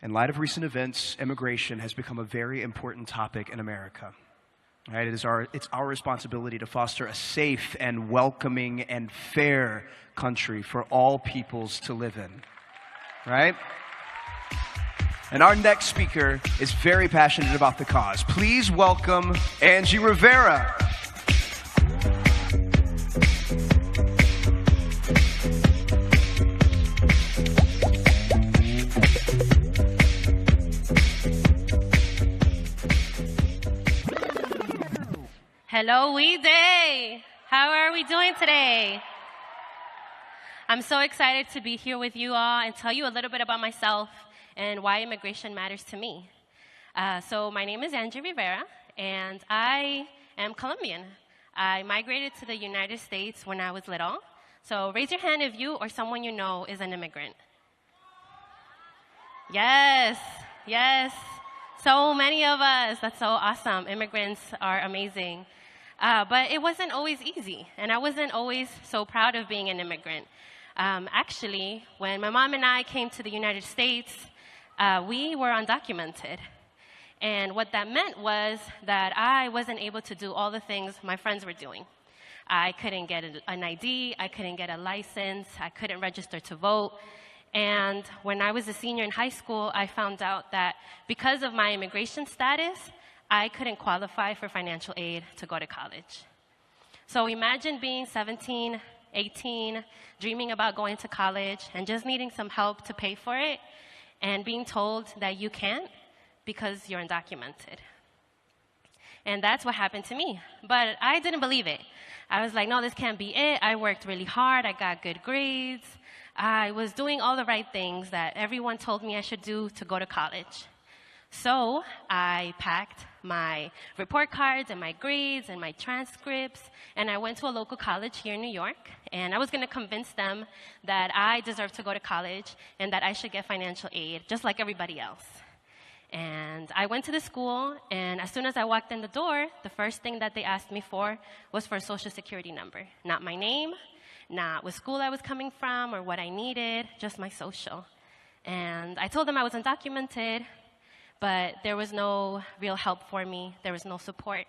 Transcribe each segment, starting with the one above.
In light of recent events, immigration has become a very important topic in America. Right? It's our responsibility to foster a safe and welcoming and fair country for all peoples to live in. Right? And our next speaker is very passionate about the cause. Please welcome Angie Rivera. Hello, We Day! How are we doing today? I'm so excited to be here with you all and tell you a little bit about myself and why immigration matters to me. So my name is Angie Rivera, and I am Colombian. I migrated to the United States when I was little. So raise your hand if you or someone you know is an immigrant. Yes, yes. So many of us. That's so awesome. Immigrants are amazing. But it wasn't always easy, and I wasn't always so proud of being an immigrant. Actually, when my mom and I came to the United States, we were undocumented. And what that meant was that I wasn't able to do all the things my friends were doing. I couldn't get an ID, I couldn't get a license, I couldn't register to vote. And when I was a senior in high school, I found out that because of my immigration status, I couldn't qualify for financial aid to go to college. So imagine being 17, 18, dreaming about going to college and just needing some help to pay for it and being told that you can't because you're undocumented. And that's what happened to me. But I didn't believe it. I was like, no, this can't be it. I worked really hard. I got good grades. I was doing all the right things that everyone told me I should do to go to college. So I packed my report cards and my grades and my transcripts, and I went to a local college here in New York, and I was going to convince them that I deserved to go to college and that I should get financial aid, just like everybody else. And I went to the school, and as soon as I walked in the door, the first thing that they asked me for was for a social security number. Not my name, not what school I was coming from or what I needed, just my social. And I told them I was undocumented, but there was no real help for me. There was no support,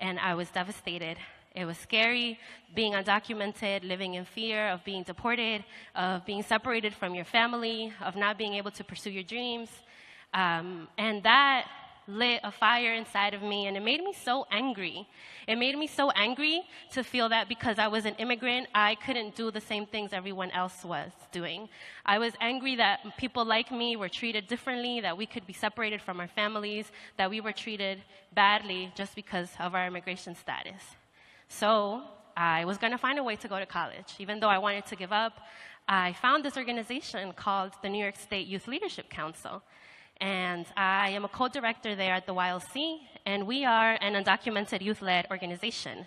and I was devastated. It was scary being undocumented, living in fear of being deported, of being separated from your family, of not being able to pursue your dreams. And that lit a fire inside of me, and it made me so angry. It made me so angry to feel that because I was an immigrant, I couldn't do the same things everyone else was doing. I was angry that people like me were treated differently, that we could be separated from our families, that we were treated badly just because of our immigration status. So I was going to find a way to go to college. Even though I wanted to give up, I found this organization called the New York State Youth Leadership Council. And I am a co-director there at the YLC, and we are an undocumented youth-led organization.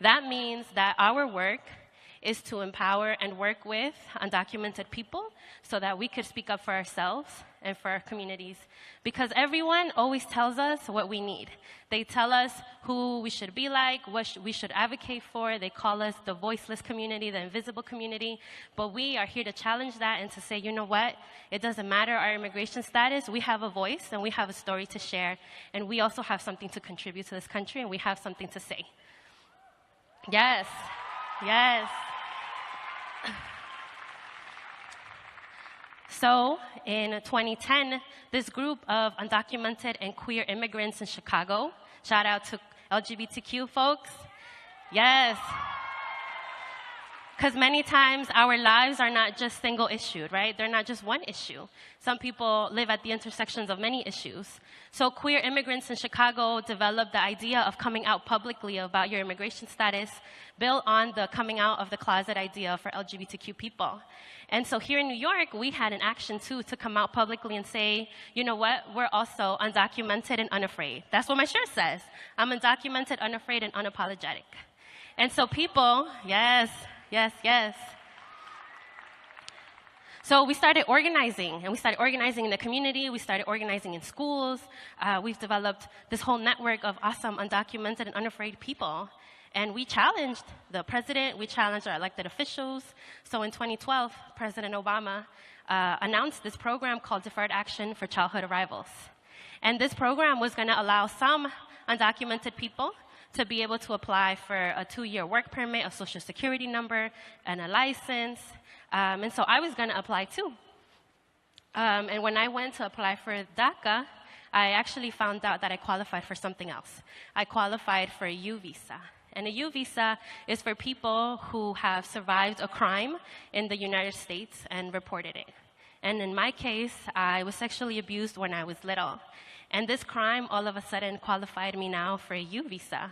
That means that our work is to empower and work with undocumented people so that we could speak up for ourselves and for our communities. Because everyone always tells us what we need. They tell us who we should be like, what we should advocate for. They call us the voiceless community, the invisible community. But we are here to challenge that and to say, you know what? It doesn't matter our immigration status. We have a voice and we have a story to share. And we also have something to contribute to this country, and we have something to say. Yes, yes. So in 2010, this group of undocumented and queer immigrants in Chicago, shout out to LGBTQ folks. Yes. Because many times our lives are not just single issued, right? They're not just one issue. Some people live at the intersections of many issues. So queer immigrants in Chicago developed the idea of coming out publicly about your immigration status, built on the coming out of the closet idea for LGBTQ people. And so here in New York, we had an action too to come out publicly and say, you know what, we're also undocumented and unafraid. That's what my shirt says. I'm undocumented, unafraid, and unapologetic. And so people, yes, yes, yes. So we started organizing, and we started organizing in the community. We started organizing in schools. We've developed this whole network of awesome undocumented and unafraid people. And we challenged the president. We challenged our elected officials. So in 2012, President Obama announced this program called Deferred Action for Childhood Arrivals. And this program was going to allow some undocumented people to be able to apply for a 2-year work permit, a social security number, and a license. And so I was going to apply too. And when I went to apply for DACA, I actually found out that I qualified for something else. I qualified for a U visa. And a U visa is for people who have survived a crime in the United States and reported it. And in my case, I was sexually abused when I was little. And this crime all of a sudden qualified me now for a U visa.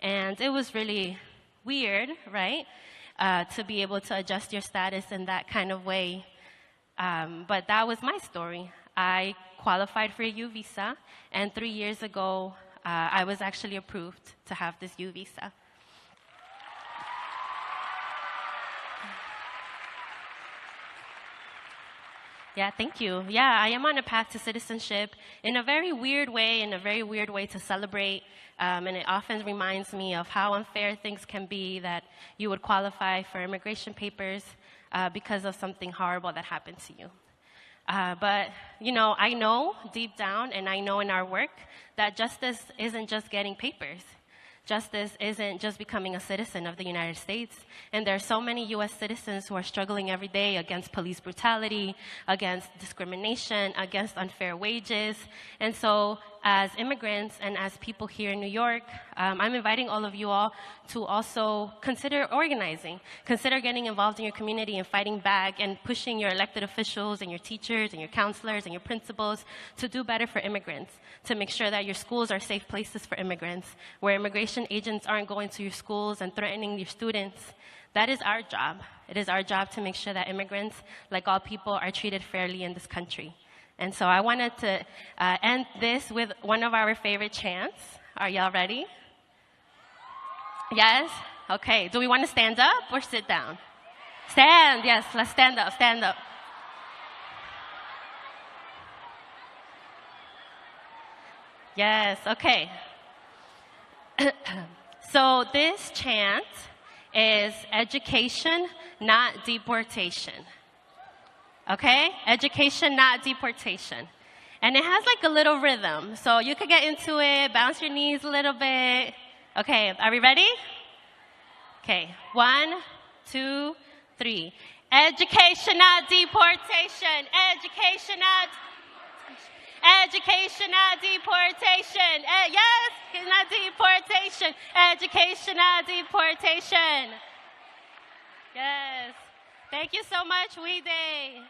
And it was really weird, right, to be able to adjust your status in that kind of way. But that was my story. I qualified for a U visa, and 3 years ago, I was actually approved to have this U visa. Yeah, thank you. Yeah, I am on a path to citizenship in a very weird way, to celebrate. And it often reminds me of how unfair things can be that you would qualify for immigration papers because of something horrible that happened to you. But, you know, I know deep down, and I know in our work, that justice isn't just getting papers. Justice isn't just becoming a citizen of the United States. And there are so many U.S. citizens who are struggling every day against police brutality, against discrimination, against unfair wages. And so as immigrants and as people here in New York, I'm inviting all of you all to also consider organizing. Consider getting involved in your community and fighting back and pushing your elected officials and your teachers and your counselors and your principals to do better for immigrants, to make sure that your schools are safe places for immigrants, where immigration agents aren't going to your schools and threatening your students. That is our job. It is our job to make sure that immigrants, like all people, are treated fairly in this country. And so I wanted to end this with one of our favorite chants. Are y'all ready? Yes? Okay. Do we want to stand up or sit down? Stand. Yes, let's stand up. Stand up. Yes, okay. So this chant is education, not deportation. Okay? Education, not deportation. And it has like a little rhythm. So you could get into it, bounce your knees a little bit. Okay, are we ready? Okay, 1, 2, 3. Education, not deportation. Education, not Education, not deportation. Yes, it's not deportation. Education, not deportation. Yes. Thank you so much, We Day.